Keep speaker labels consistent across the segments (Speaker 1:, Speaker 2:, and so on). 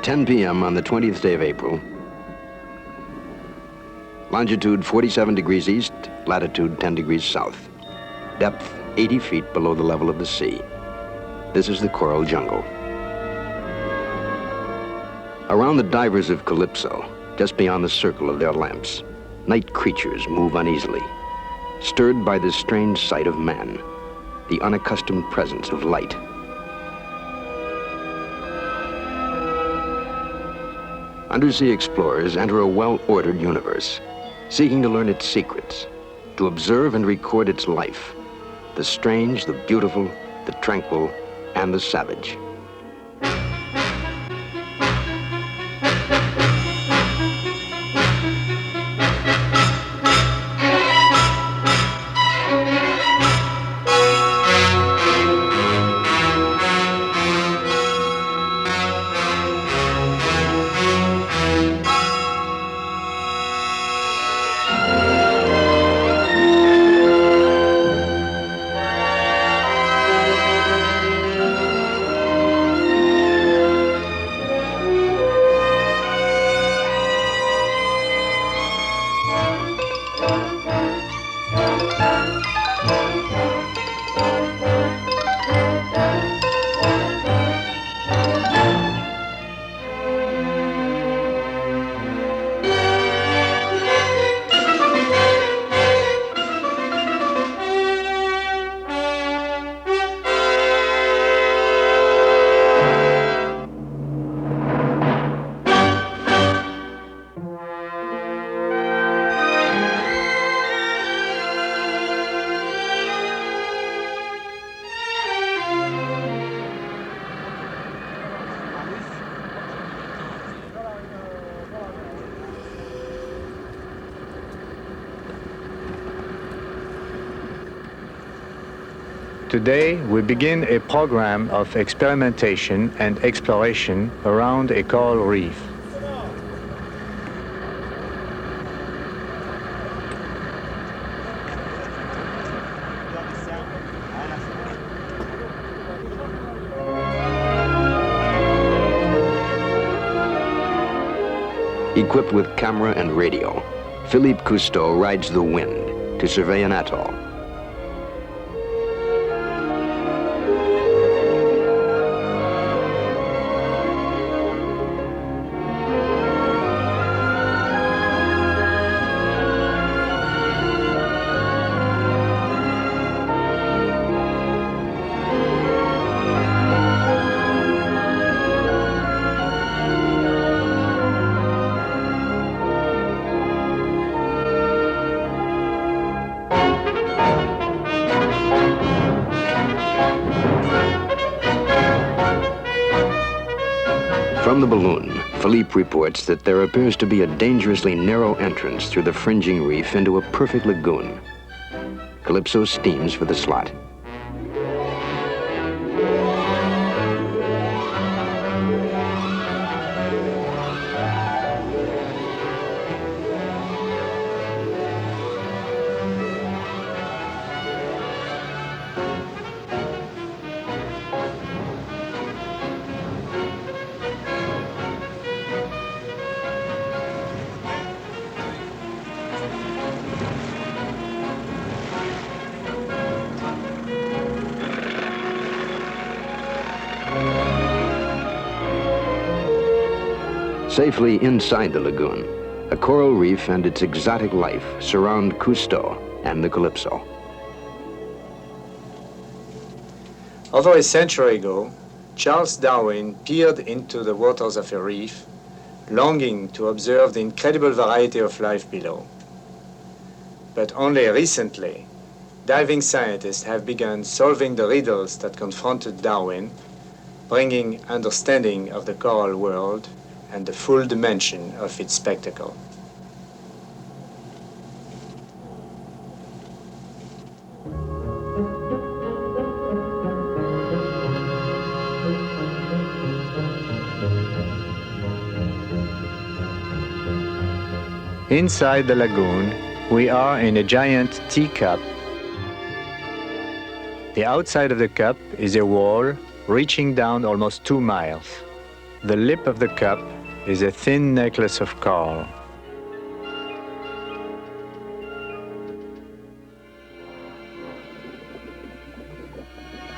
Speaker 1: 10 p.m. on the 20th day of April. Longitude 47 degrees east, latitude 10 degrees south. Depth 80 feet below the level of the sea. This is the coral jungle. Around the divers of Calypso, just beyond the circle of their lamps, night creatures move uneasily, stirred by this strange sight of man, the unaccustomed presence of light. Undersea explorers enter a well-ordered universe, seeking to learn its secrets, to observe and record its life, the strange, the beautiful, the tranquil, and the savage.
Speaker 2: Today, we begin a program of experimentation and exploration around a coral reef.
Speaker 1: Equipped with camera and radio, Jacques Cousteau rides the wind to survey an atoll. From the balloon, Philippe reports that there appears to be a dangerously narrow entrance through the fringing reef into a perfect lagoon. Calypso steams for the slot. Safely inside the lagoon, a coral reef and its exotic life surround Cousteau and the Calypso.
Speaker 3: Over a century ago, Charles Darwin peered into the waters of a reef, longing to observe the incredible variety of life below. But only recently, diving scientists have begun solving the riddles that confronted Darwin, bringing understanding of the coral world and the full dimension of its spectacle.
Speaker 2: Inside the lagoon, we are in a giant teacup. The outside of the cup is a wall reaching down almost 2 miles. The lip of the cup is a thin necklace of coral.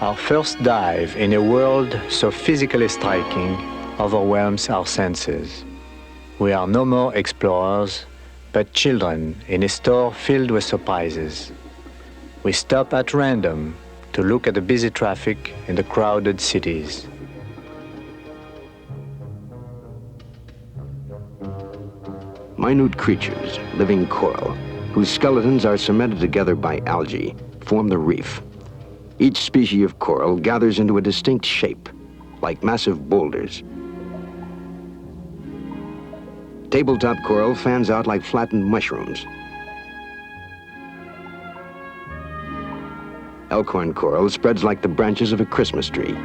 Speaker 2: Our first dive in a world so physically striking overwhelms our senses. We are no more explorers, but children in a store filled with surprises. We stop at random to look at the busy traffic in the crowded cities.
Speaker 1: Minute creatures, living coral, whose skeletons are cemented together by algae, form the reef. Each species of coral gathers into a distinct shape, like massive boulders. Tabletop coral fans out like flattened mushrooms. Elkhorn coral spreads like the branches of a Christmas tree.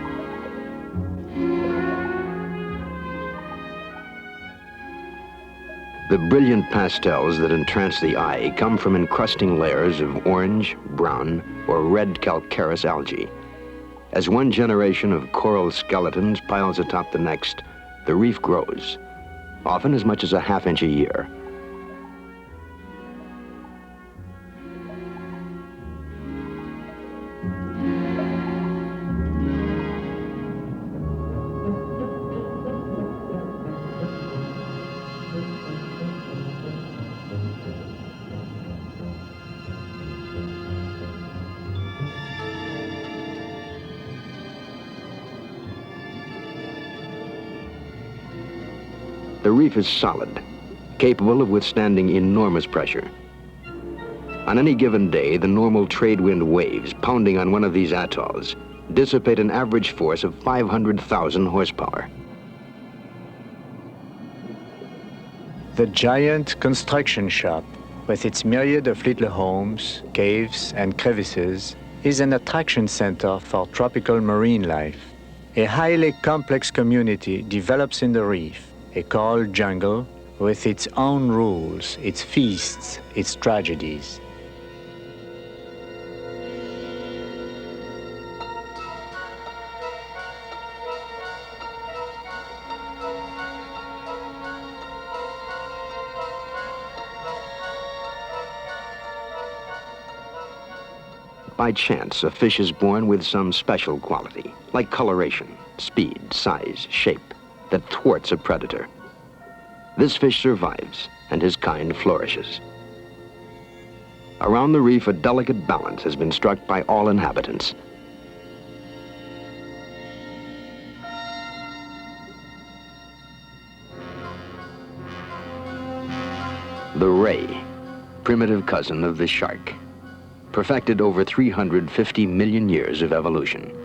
Speaker 1: The brilliant pastels that entrance the eye come from encrusting layers of orange, brown, or red calcareous algae. As one generation of coral skeletons piles atop the next, the reef grows, often as much as a half-inch a year. The reef is solid, capable of withstanding enormous pressure. On any given day, the normal trade wind waves pounding on one of these atolls dissipate an average force of 500,000 horsepower.
Speaker 2: The giant construction shop, with its myriad of little homes, caves, and crevices, is an attraction center for tropical marine life. A highly complex community develops in the reef, a coral jungle with its own rules, its feasts, its tragedies.
Speaker 1: By chance, a fish is born with some special quality, like coloration, speed, size, shape, that thwarts a predator. This fish survives, and his kind flourishes. Around the reef, a delicate balance has been struck by all inhabitants. The ray, primitive cousin of the shark, perfected over 350 million years of evolution.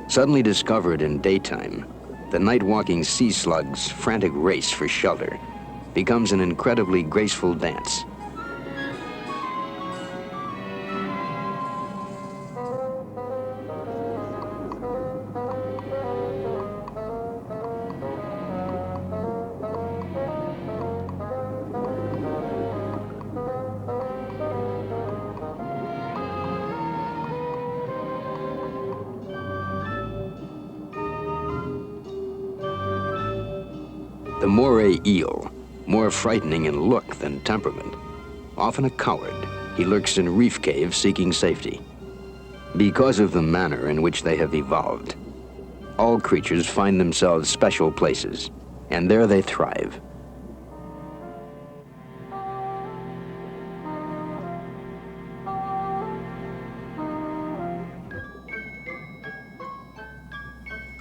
Speaker 1: Suddenly discovered in daytime, the night-walking sea slug's frantic race for shelter becomes an incredibly graceful dance. The moray eel, more frightening in look than temperament. Often a coward, he lurks in reef caves seeking safety. Because of the manner in which they have evolved, all creatures find themselves special places, and there they thrive.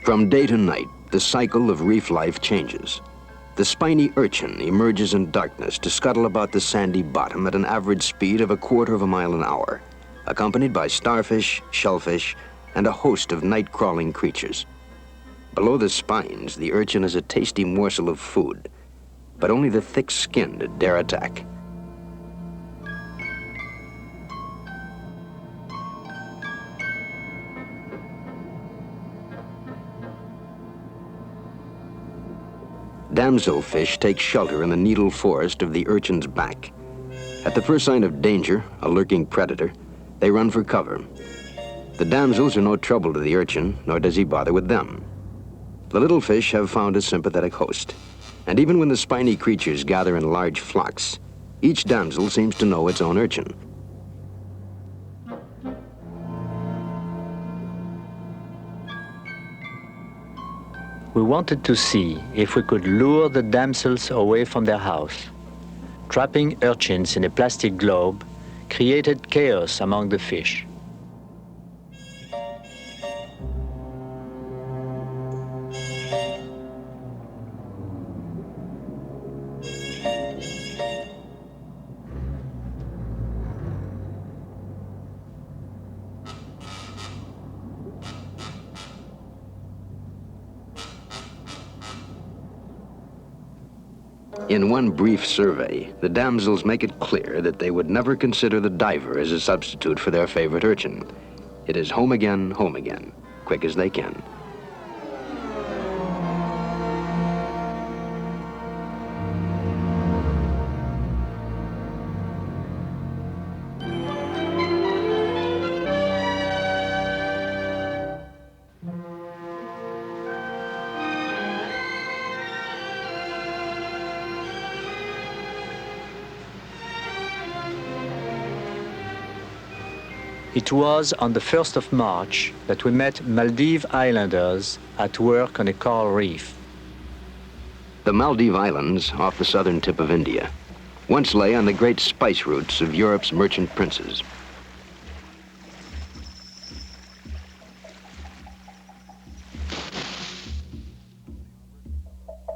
Speaker 1: From day to night, the cycle of reef life changes. The spiny urchin emerges in darkness to scuttle about the sandy bottom at an average speed of 1/4 mile an hour, accompanied by starfish, shellfish, and a host of night-crawling creatures. Below the spines, the urchin is a tasty morsel of food, but only the thick-skinned dare attack. Damselfish take shelter in the needle forest of the urchin's back. At the first sign of danger, a lurking predator, they run for cover. The damsels are no trouble to the urchin, nor does he bother with them. The little fish have found a sympathetic host, and even when the spiny creatures gather in large flocks, each damsel seems to know its own urchin.
Speaker 2: We wanted to see if we could lure the damsels away from their house. Trapping urchins in a plastic globe created chaos among the fish.
Speaker 1: In one brief survey, the damsels make it clear that they would never consider the diver as a substitute for their favorite urchin. It is home again, quick as they can.
Speaker 2: It was on the 1st of March that we met Maldives Islanders at work on a coral reef.
Speaker 1: The Maldive Islands, off the southern tip of India, once lay on the great spice routes of Europe's merchant princes.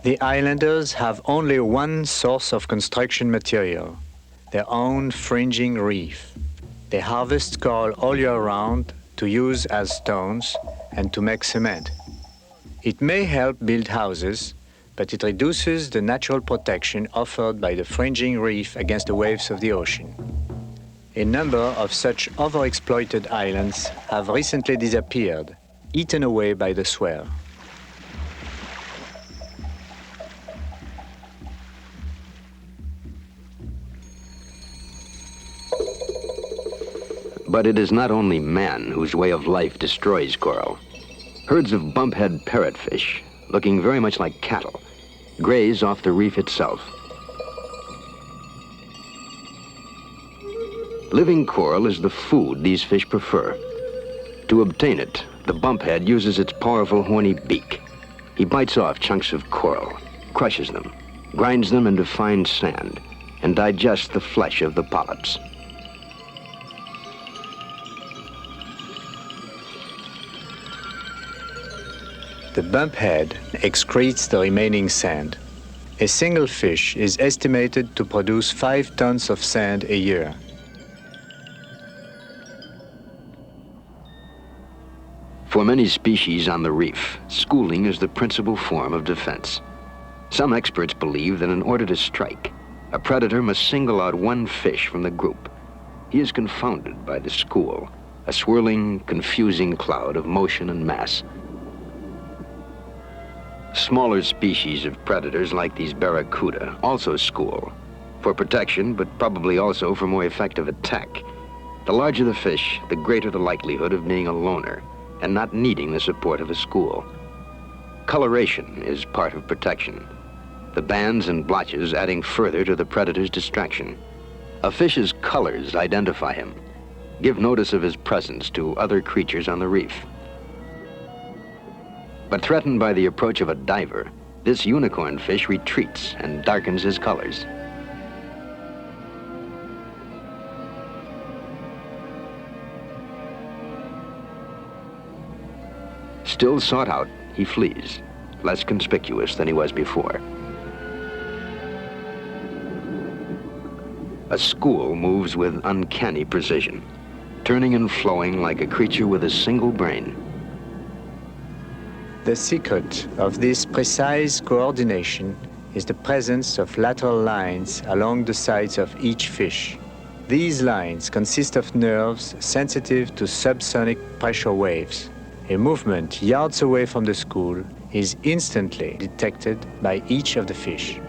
Speaker 2: The islanders have only one source of construction material, their own fringing reef. They harvest coral all year round to use as stones and to make cement. It may help build houses, but it reduces the natural protection offered by the fringing reef against the waves of the ocean. A number of such overexploited islands have recently disappeared, eaten away by the swell.
Speaker 1: But it is not only man whose way of life destroys coral. Herds of bumphead parrotfish, looking very much like cattle, graze off the reef itself. Living coral is the food these fish prefer. To obtain it, the bumphead uses its powerful horny beak. He bites off chunks of coral, crushes them, grinds them into fine sand, and digests the flesh of the polyps.
Speaker 2: The bumphead excretes the remaining sand. A single fish is estimated to produce 5 tons of sand a year.
Speaker 1: For many species on the reef, schooling is the principal form of defense. Some experts believe that in order to strike, a predator must single out one fish from the group. He is confounded by the school, a swirling, confusing cloud of motion and mass. Smaller species of predators like these barracuda also school, for protection, but probably also for more effective attack. The larger the fish, the greater the likelihood of being a loner and not needing the support of a school. Coloration is part of protection, the bands and blotches adding further to the predator's distraction. A fish's colors identify him, give notice of his presence to other creatures on the reef. But threatened by the approach of a diver, this unicorn fish retreats and darkens his colors. Still sought out, he flees, less conspicuous than he was before. A school moves with uncanny precision, turning and flowing like a creature with a single brain.
Speaker 2: The secret of this precise coordination is the presence of lateral lines along the sides of each fish. These lines consist of nerves sensitive to subsonic pressure waves. A movement yards away from the school is instantly detected by each of the fish.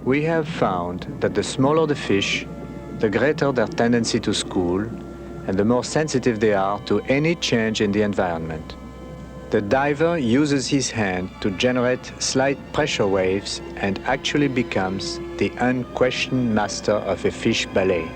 Speaker 2: We have found that the smaller the fish, the greater their tendency to school, and the more sensitive they are to any change in the environment. The diver uses his hand to generate slight pressure waves and actually becomes the unquestioned master of a fish ballet.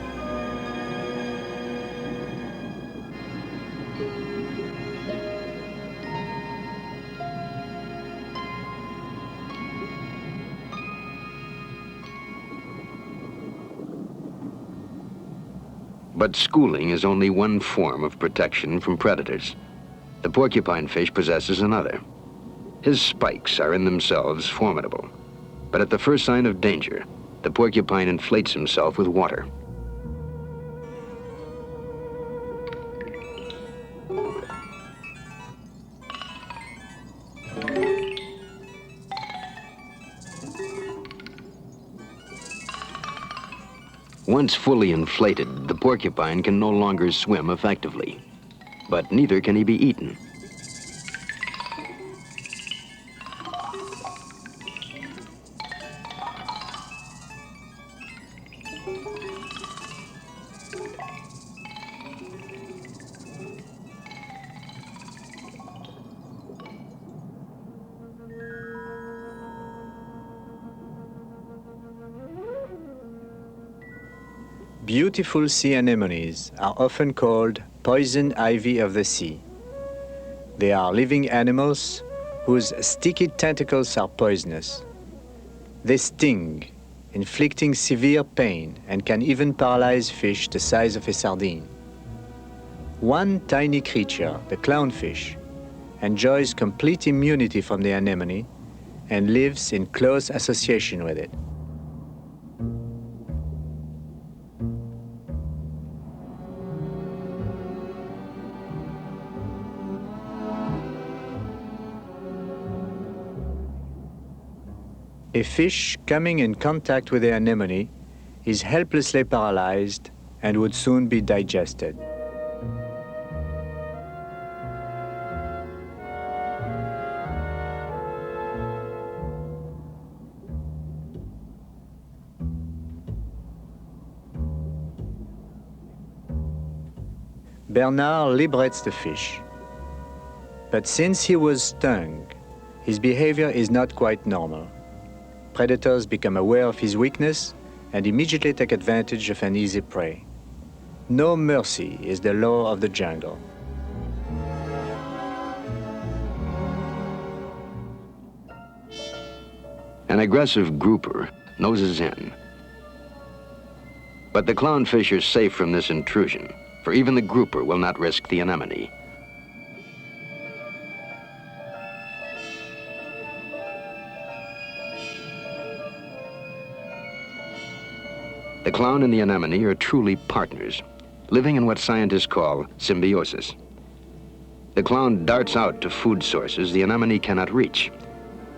Speaker 1: But schooling is only one form of protection from predators. The porcupine fish possesses another. His spikes are in themselves formidable, but at the first sign of danger, the porcupine inflates himself with water. Once fully inflated, the porcupine can no longer swim effectively, but neither can he be eaten.
Speaker 2: Beautiful sea anemones are often called poison ivy of the sea. They are living animals whose sticky tentacles are poisonous. They sting, inflicting severe pain, and can even paralyze fish the size of a sardine. One tiny creature, the clownfish, enjoys complete immunity from the anemone and lives in close association with it. A fish coming in contact with the anemone is helplessly paralyzed and would soon be digested. Bernard liberates the fish. But since he was stung, his behavior is not quite normal. Predators become aware of his weakness and immediately take advantage of an easy prey. No mercy is the law of the jungle.
Speaker 1: An aggressive grouper noses in. But the clownfish are safe from this intrusion, for even the grouper will not risk the anemone. The clown and the anemone are truly partners, living in what scientists call symbiosis. The clown darts out to food sources the anemone cannot reach.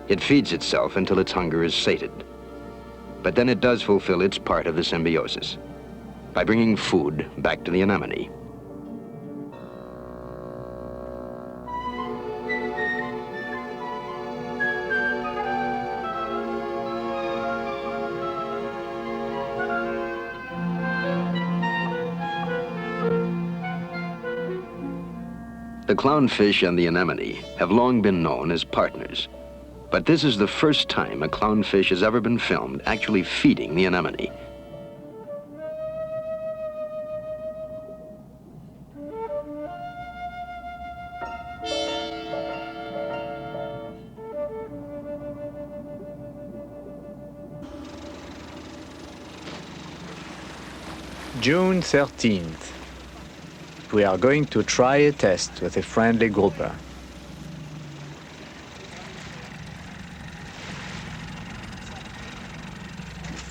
Speaker 1: It feeds itself until its hunger is sated. But then it does fulfill its part of the symbiosis by bringing food back to the anemone. The clownfish and the anemone have long been known as partners, but this is the first time a clownfish has ever been filmed actually feeding the anemone.
Speaker 2: June 13th. We are going to try a test with a friendly grouper.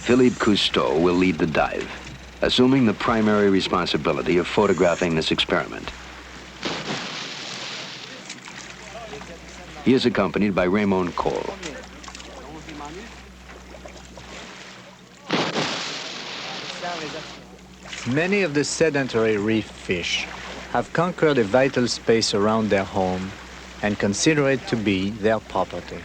Speaker 1: Jacques Cousteau will lead the dive, assuming the primary responsibility of photographing this experiment. He is accompanied by Raymond Cole.
Speaker 2: Many of the sedentary reef fish have conquered a vital space around their home and consider it to be their property.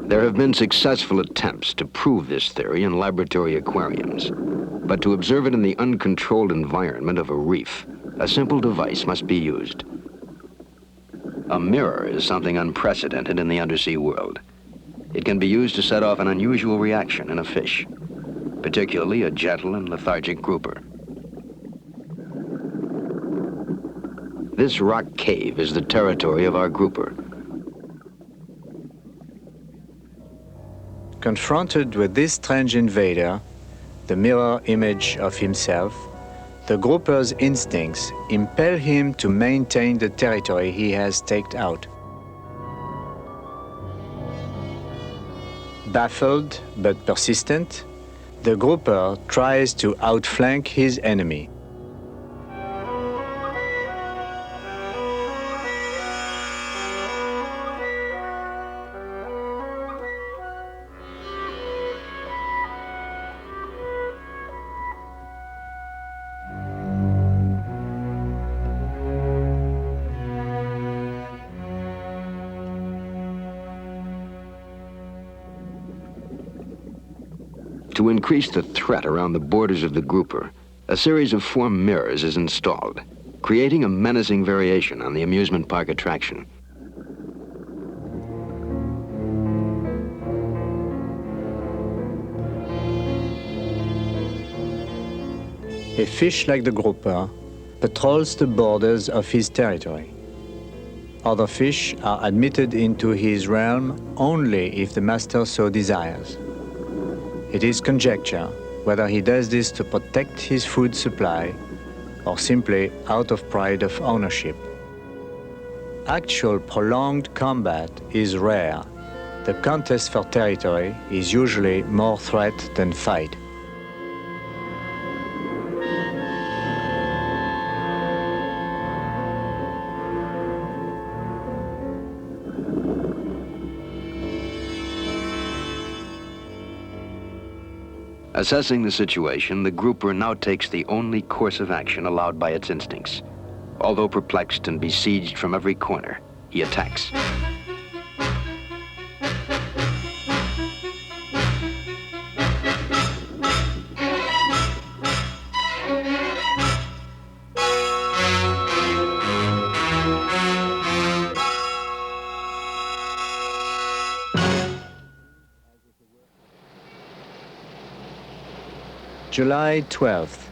Speaker 1: There have been successful attempts to prove this theory in laboratory aquariums, but to observe it in the uncontrolled environment of a reef, a simple device must be used. A mirror is something unprecedented in the undersea world. It can be used to set off an unusual reaction in a fish, particularly a gentle and lethargic grouper. This rock cave is the territory of our grouper.
Speaker 2: Confronted with this strange invader, the mirror image of himself, the grouper's instincts impel him to maintain the territory he has staked out. Baffled but persistent, the grouper tries to outflank his enemy.
Speaker 1: To increase the threat around the borders of the grouper, a series of 4 mirrors is installed, creating a menacing variation on the amusement park attraction.
Speaker 2: A fish like the grouper patrols the borders of his territory. Other fish are admitted into his realm only if the master so desires. It is conjecture whether he does this to protect his food supply or simply out of pride of ownership. Actual prolonged combat is rare. The contest for territory is usually more threat than fight.
Speaker 1: Assessing the situation, the grouper now takes the only course of action allowed by its instincts. Although perplexed and besieged from every corner, he attacks.
Speaker 2: July 12th,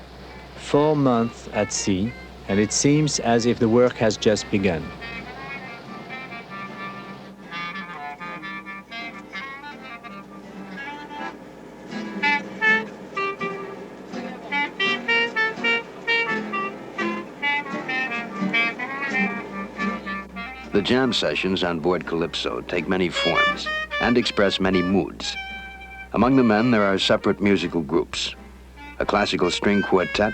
Speaker 2: 4 months at sea, and it seems as if the work has just begun.
Speaker 1: The jam sessions on board Calypso take many forms and express many moods. Among the men, there are separate musical groups: a classical string quartet,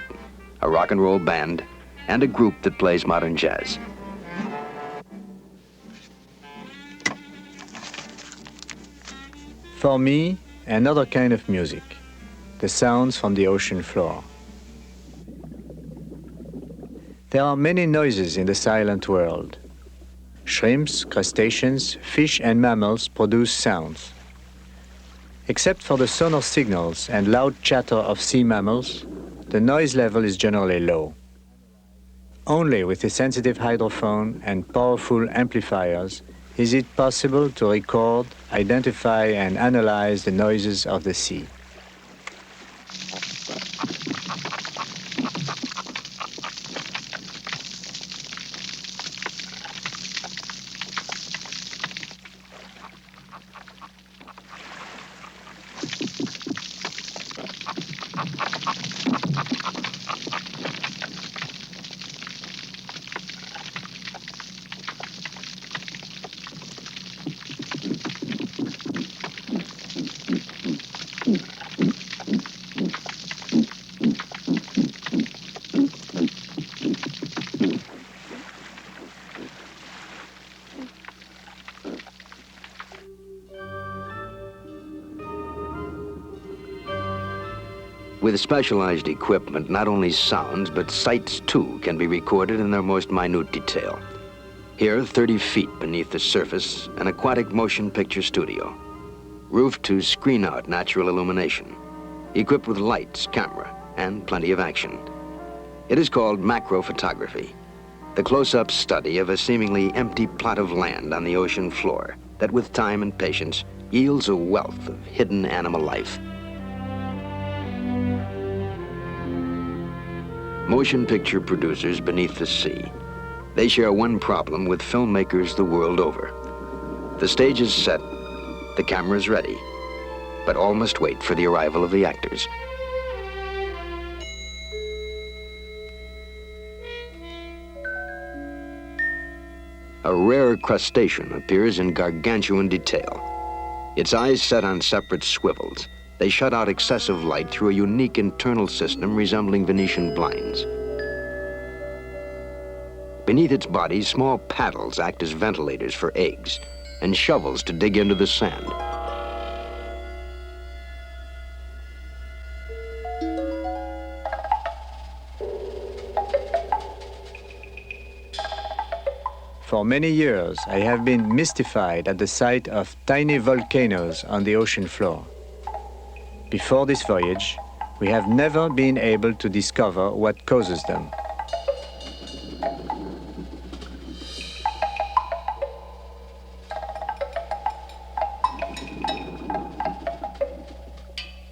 Speaker 1: a rock and roll band, and a group that plays modern jazz.
Speaker 2: For me, another kind of music, the sounds from the ocean floor. There are many noises in the silent world. Shrimps, crustaceans, fish, and mammals produce sounds. Except for the sonor signals and loud chatter of sea mammals, the noise level is generally low. Only with a sensitive hydrophone and powerful amplifiers is it possible to record, identify, and analyze the noises of the sea.
Speaker 1: With specialized equipment, not only sounds, but sights too can be recorded in their most minute detail. Here, 30 feet beneath the surface, an aquatic motion picture studio. roofed to screen out natural illumination, equipped with lights, camera, and plenty of action. It is called macrophotography, the close-up study of a seemingly empty plot of land on the ocean floor that with time and patience yields a wealth of hidden animal life. Motion picture producers beneath the sea. They share one problem with filmmakers the world over. The stage is set, the camera is ready, but all must wait for the arrival of the actors. A rare crustacean appears in gargantuan detail. Its eyes set on separate swivels. They shut out excessive light through a unique internal system resembling Venetian blinds. Beneath its body, small paddles act as ventilators for eggs and shovels to dig into the sand.
Speaker 2: For many years, I have been mystified at the sight of tiny volcanoes on the ocean floor. Before this voyage, we have never been able to discover what causes them.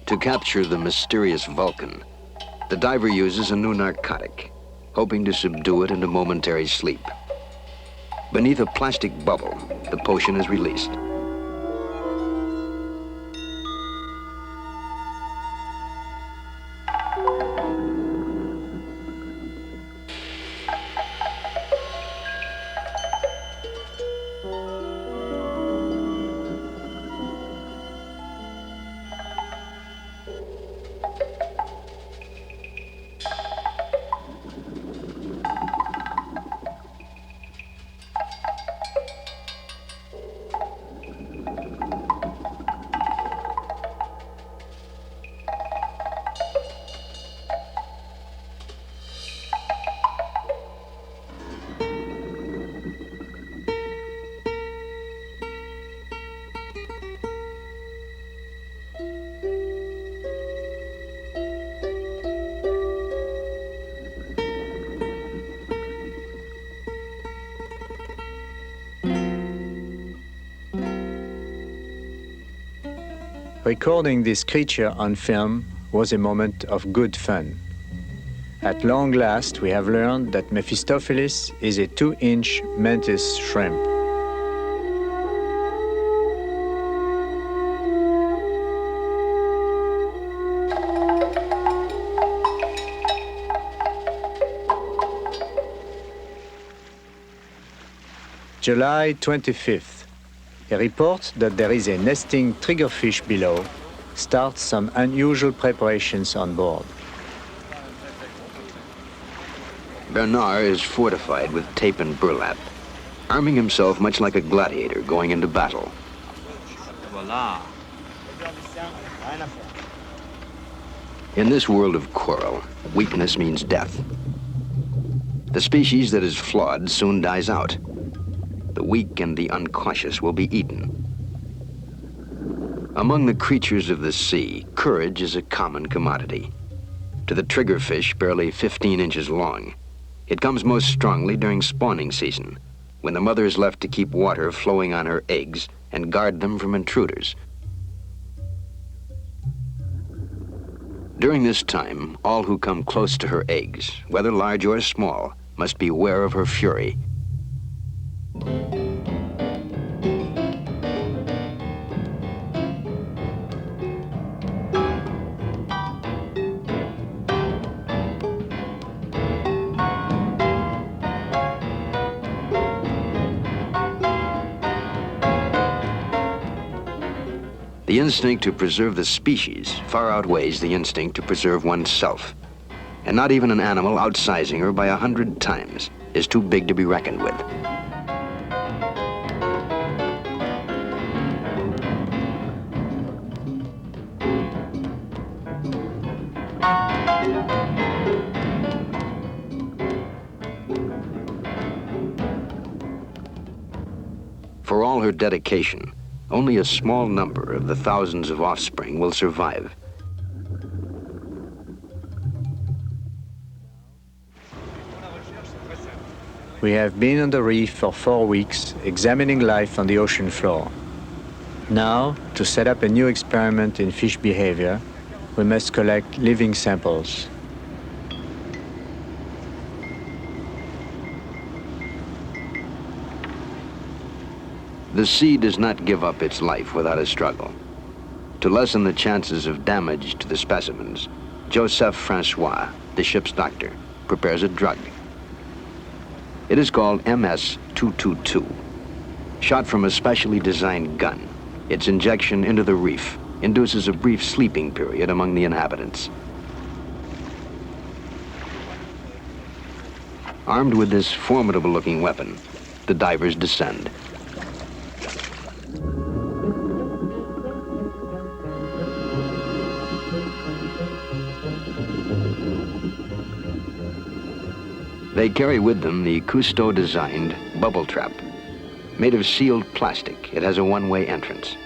Speaker 1: To capture the mysterious Vulcan, the diver uses a new narcotic, hoping to subdue it into momentary sleep. Beneath a plastic bubble, the potion is released.
Speaker 2: Recording this creature on film was a moment of good fun. At long last, we have learned that Mephistopheles is a 2-inch mantis shrimp. July 25th. A report that there is a nesting triggerfish below starts some unusual preparations on board.
Speaker 1: Bernard is fortified with tape and burlap, arming himself much like a gladiator going into battle.
Speaker 4: Voila.
Speaker 1: In this world of coral, weakness means death. The species that is flawed soon dies out. The weak and the uncautious will be eaten. Among the creatures of the sea, courage is a common commodity. To the triggerfish, barely 15 inches long, it comes most strongly during spawning season, when the mother is left to keep water flowing on her eggs and guard them from intruders. During this time, all who come close to her eggs, whether large or small, must be aware of her fury. The instinct to preserve the species far outweighs the instinct to preserve oneself. And not even an animal outsizing her by 100 times is too big to be reckoned with. For all her dedication, only a small number of the thousands of offspring will survive.
Speaker 2: We have been on the reef for 4 weeks, examining life on the ocean floor. Now, to set up a new experiment in fish behavior, we must collect living samples.
Speaker 1: The sea does not give up its life without a struggle. To lessen the chances of damage to the specimens, Joseph Francois, the ship's doctor, prepares a drug. It is called MS-222. Shot from a specially designed gun, its injection into the reef induces a brief sleeping period among the inhabitants. Armed with this formidable-looking weapon, the divers descend. They carry with them the Cousteau-designed bubble trap. Made of sealed plastic, it has a one-way entrance.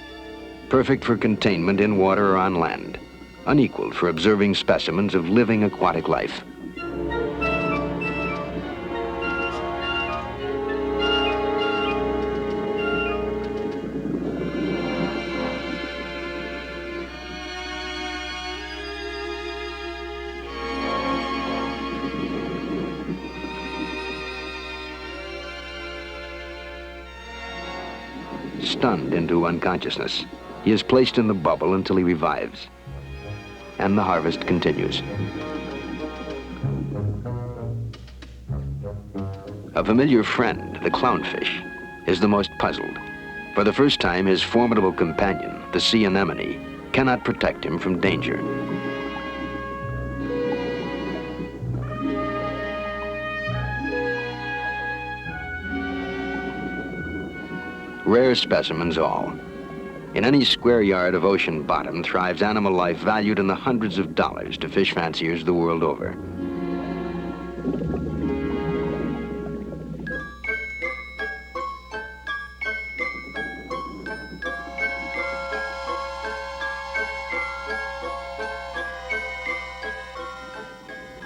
Speaker 1: Perfect for containment in water or on land. Unequaled for observing specimens of living aquatic life. Stunned into unconsciousness, he is placed in the bubble until he revives. And the harvest continues. A familiar friend, the clownfish, is the most puzzled. For the first time, his formidable companion, the sea anemone, cannot protect him from danger. Rare specimens all. In any square yard of ocean bottom thrives animal life valued in the hundreds of dollars to fish fanciers the world over.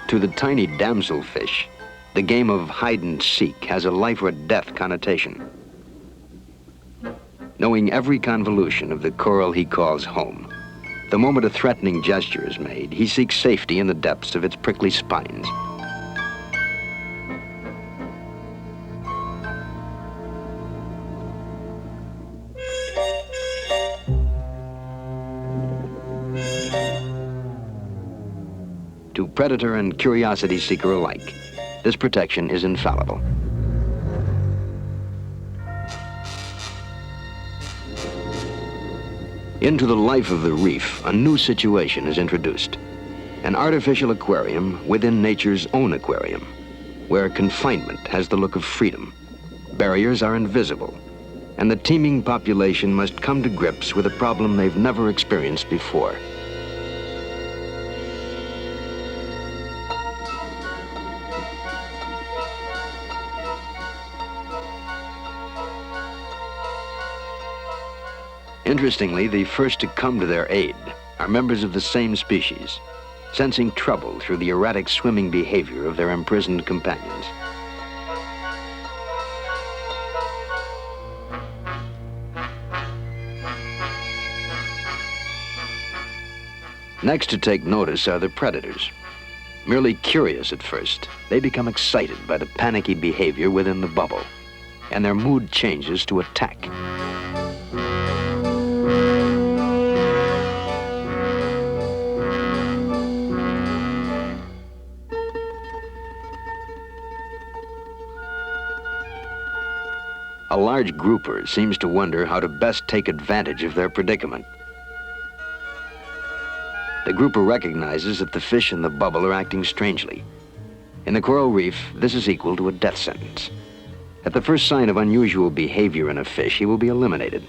Speaker 1: To the tiny damselfish, the game of hide and seek has a life or death connotation. Knowing every convolution of the coral he calls home, the moment a threatening gesture is made, he seeks safety in the depths of its prickly spines. To predator and curiosity seeker alike, this protection is infallible. Into the life of the reef, a new situation is introduced. An artificial aquarium within nature's own aquarium, where confinement has the look of freedom. Barriers are invisible, and the teeming population must come to grips with a problem they've never experienced before. Interestingly, the first to come to their aid are members of the same species, sensing trouble through the erratic swimming behavior of their imprisoned companions. Next to take notice are the predators. Merely curious at first, they become excited by the panicky behavior within the bubble, and their mood changes to attack. A large grouper seems to wonder how to best take advantage of their predicament. The grouper recognizes that the fish in the bubble are acting strangely. In the coral reef, this is equal to a death sentence. At the first sign of unusual behavior in a fish, he will be eliminated.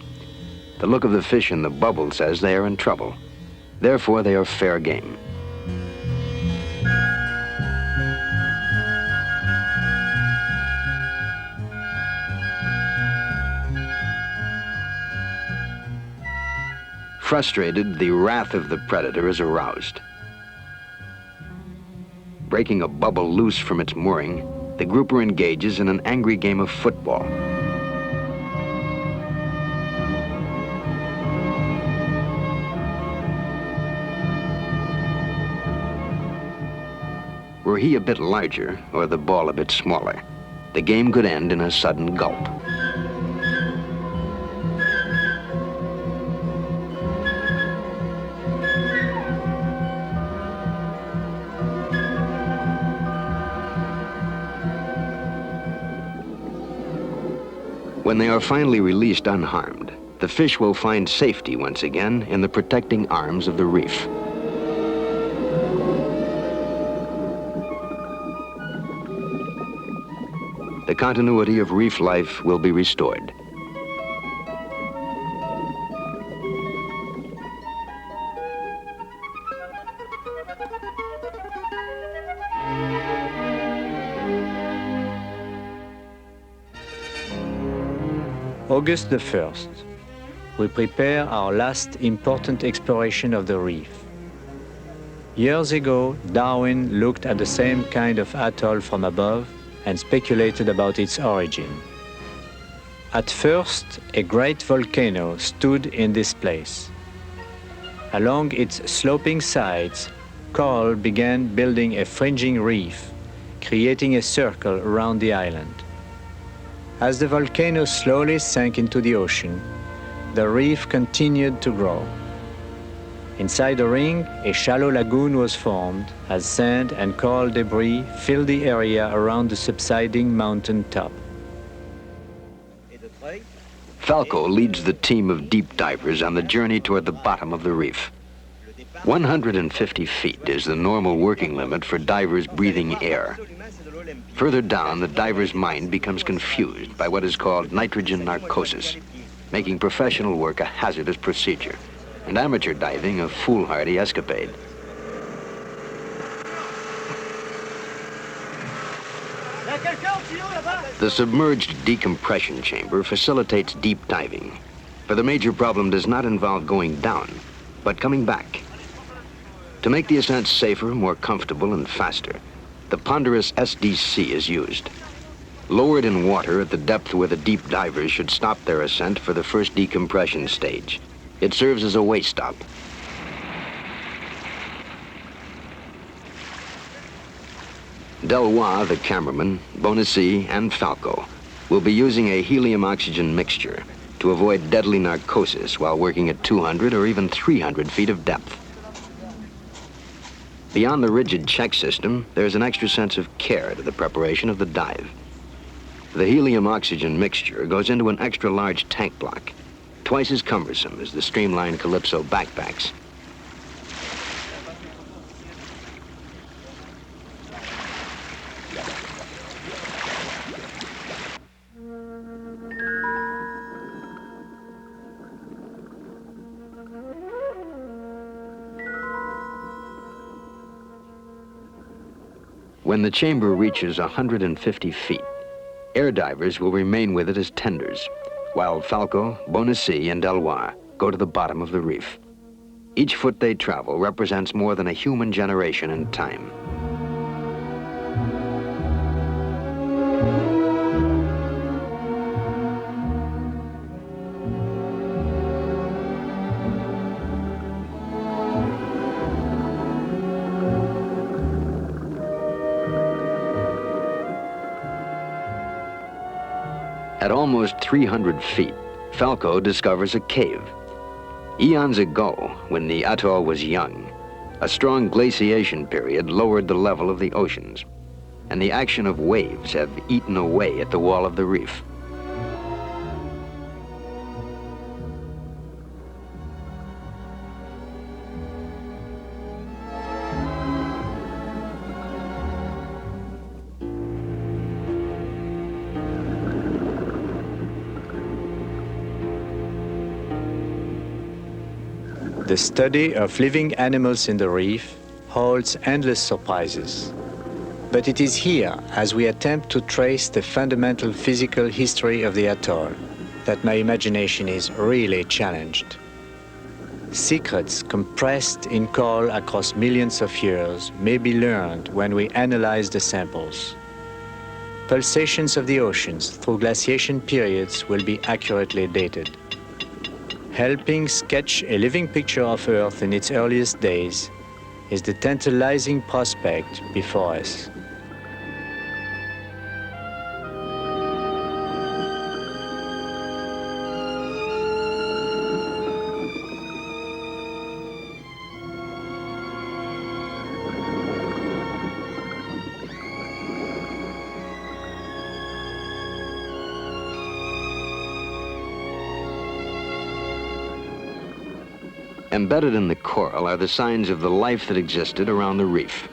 Speaker 1: The look of the fish in the bubble says they are in trouble. Therefore, they are fair game. Frustrated, the wrath of the predator is aroused. Breaking a bubble loose from its mooring, the grouper engages in an angry game of football. Were he a bit larger, or the ball a bit smaller, the game could end in a sudden gulp. When they are finally released unharmed, the fish will find safety once again in the protecting arms of the reef. The continuity of reef life will be restored.
Speaker 2: August the 1st. We prepare our last important exploration of the reef. Years ago, Darwin looked at the same kind of atoll from above and speculated about its origin. At first, a great volcano stood in this place. Along its sloping sides, coral began building a fringing reef, creating a circle around the island. As the volcano slowly sank into the ocean, the reef continued to grow. Inside the ring, a shallow lagoon was formed as sand and coral debris filled the area around the subsiding mountain top.
Speaker 1: Falco leads the team of deep divers on the journey toward the bottom of the reef. 150 feet is the normal working limit for divers breathing air. Further down, the diver's mind becomes confused by what is called nitrogen narcosis, making professional work a hazardous procedure, and amateur diving a foolhardy escapade. The submerged decompression chamber facilitates deep diving, for the major problem does not involve going down, but coming back. To make the ascent safer, more comfortable, and faster, the ponderous SDC is used. Lowered in water at the depth where the deep divers should stop their ascent for the first decompression stage, it serves as a way stop. Delois, the cameraman, Undersea, and Falco will be using a helium-oxygen mixture to avoid deadly narcosis while working at 200 or even 300 feet of depth. Beyond the rigid check system, there's an extra sense of care to the preparation of the dive. The helium-oxygen mixture goes into an extra-large tank block, twice as cumbersome as the streamlined Calypso backpacks. When the chamber reaches 150 feet, air divers will remain with it as tenders, while Falco, Undersea, and Delois go to the bottom of the reef. Each foot they travel represents more than a human generation in time. At almost 300 feet, Falco discovers a cave. Eons ago, when the atoll was young, a strong glaciation period lowered the level of the oceans, and the action of waves have eaten away at the wall of the reef.
Speaker 2: The study of living animals in the reef holds endless surprises. But it is here, as we attempt to trace the fundamental physical history of the atoll, that my imagination is really challenged. Secrets compressed in coral across millions of years may be learned when we analyze the samples. Pulsations of the oceans through glaciation periods will be accurately dated. Helping sketch a living picture of Earth in its earliest days is the tantalizing prospect before us.
Speaker 1: Embedded in the coral are the signs of the life that existed around the reef.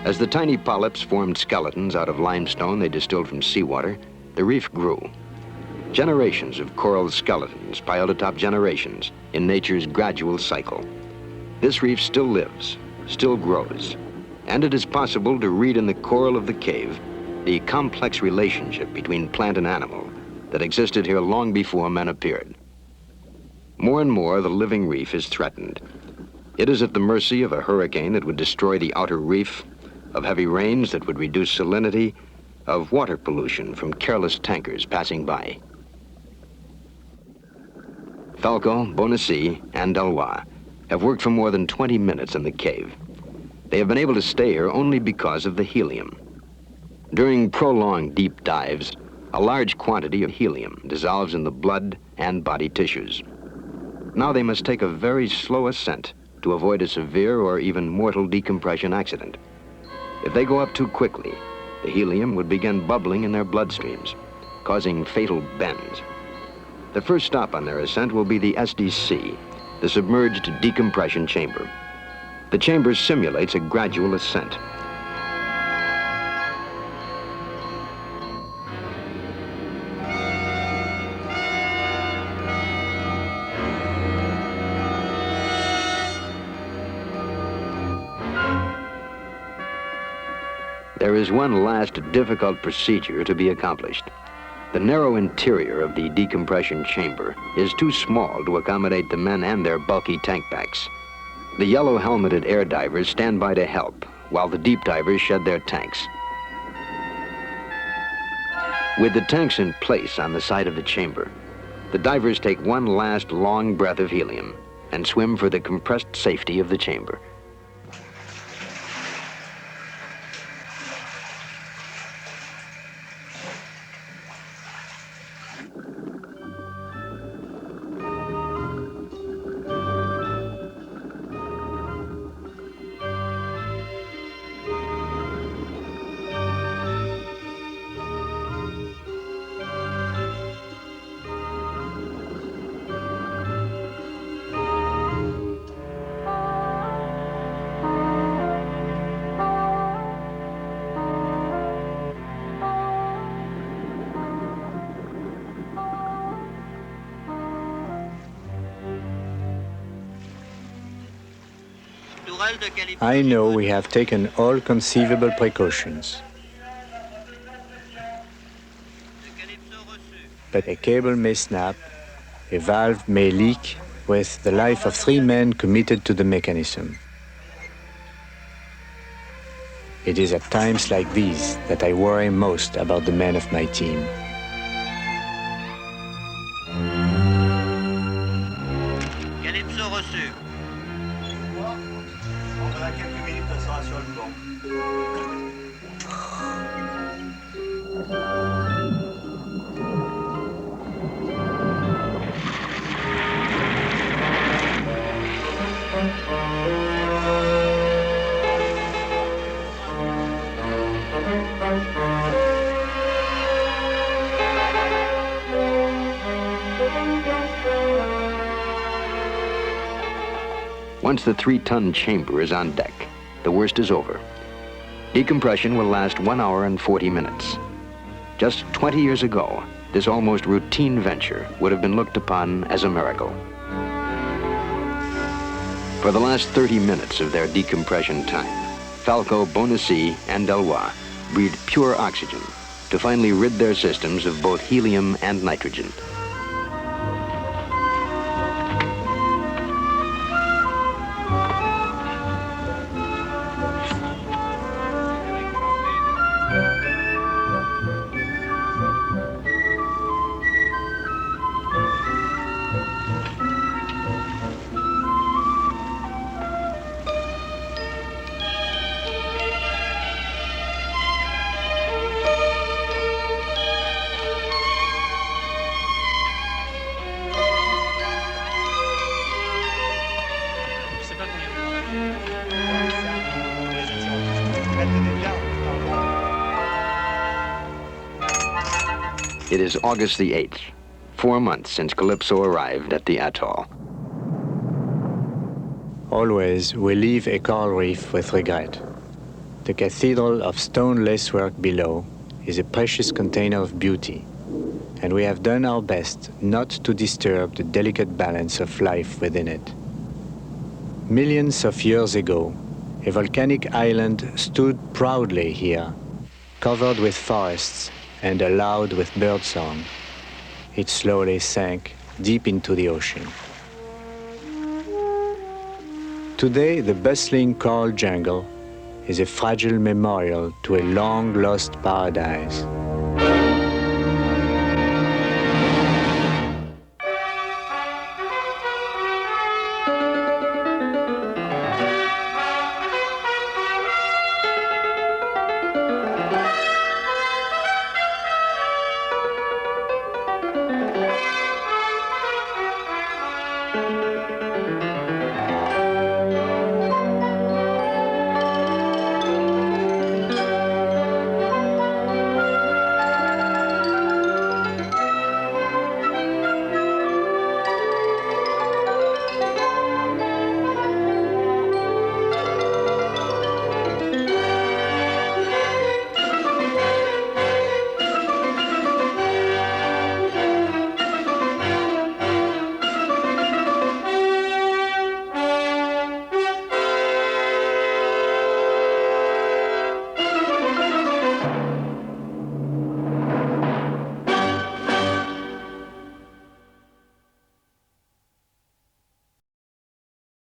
Speaker 1: As the tiny polyps formed skeletons out of limestone they distilled from seawater, the reef grew. Generations of coral skeletons piled atop generations in nature's gradual cycle. This reef still lives, still grows, and it is possible to read in the coral of the cave the complex relationship between plant and animal that existed here long before men appeared. More and more, the living reef is threatened. It is at the mercy of a hurricane that would destroy the outer reef, of heavy rains that would reduce salinity, of water pollution from careless tankers passing by. Falco, Undersea, and Delois have worked for more than 20 minutes in the cave. They have been able to stay here only because of the helium. During prolonged deep dives, a large quantity of helium dissolves in the blood and body tissues. Now they must take a very slow ascent to avoid a severe or even mortal decompression accident. If they go up too quickly, the helium would begin bubbling in their bloodstreams, causing fatal bends. The first stop on their ascent will be the SDC, the submerged decompression chamber. The chamber simulates a gradual ascent. There is one last difficult procedure to be accomplished. The narrow interior of the decompression chamber is too small to accommodate the men and their bulky tank backs. The yellow helmeted air divers stand by to help, while the deep divers shed their tanks. With the tanks in place on the side of the chamber, the divers take one last long breath of helium and swim for the compressed safety of the chamber.
Speaker 2: I know we have taken all conceivable precautions. But a cable may snap, a valve may leak, with the life of 3 men committed to the mechanism. It is at times like these that I worry most about the men of my team.
Speaker 4: Calypso reçu. On verra quelques minutes, ça sera sur le banc.
Speaker 1: Once the 3-ton chamber is on deck, the worst is over. Decompression will last 1 hour and 40 minutes. Just 20 years ago, this almost routine venture would have been looked upon as a miracle. For the last 30 minutes of their decompression time, Falco, Undersea, and Delois breathed pure oxygen to finally rid their systems of both helium and nitrogen. It is August the 8th, 4 months since Calypso arrived at the atoll.
Speaker 2: Always, we leave a coral reef with regret. The cathedral of stone lacework below is a precious container of beauty, and we have done our best not to disturb the delicate balance of life within it. Millions of years ago, a volcanic island stood proudly here, covered with forests and aloud with birdsong. It slowly sank deep into the ocean. Today, the bustling coral jungle is a fragile memorial to a long-lost paradise.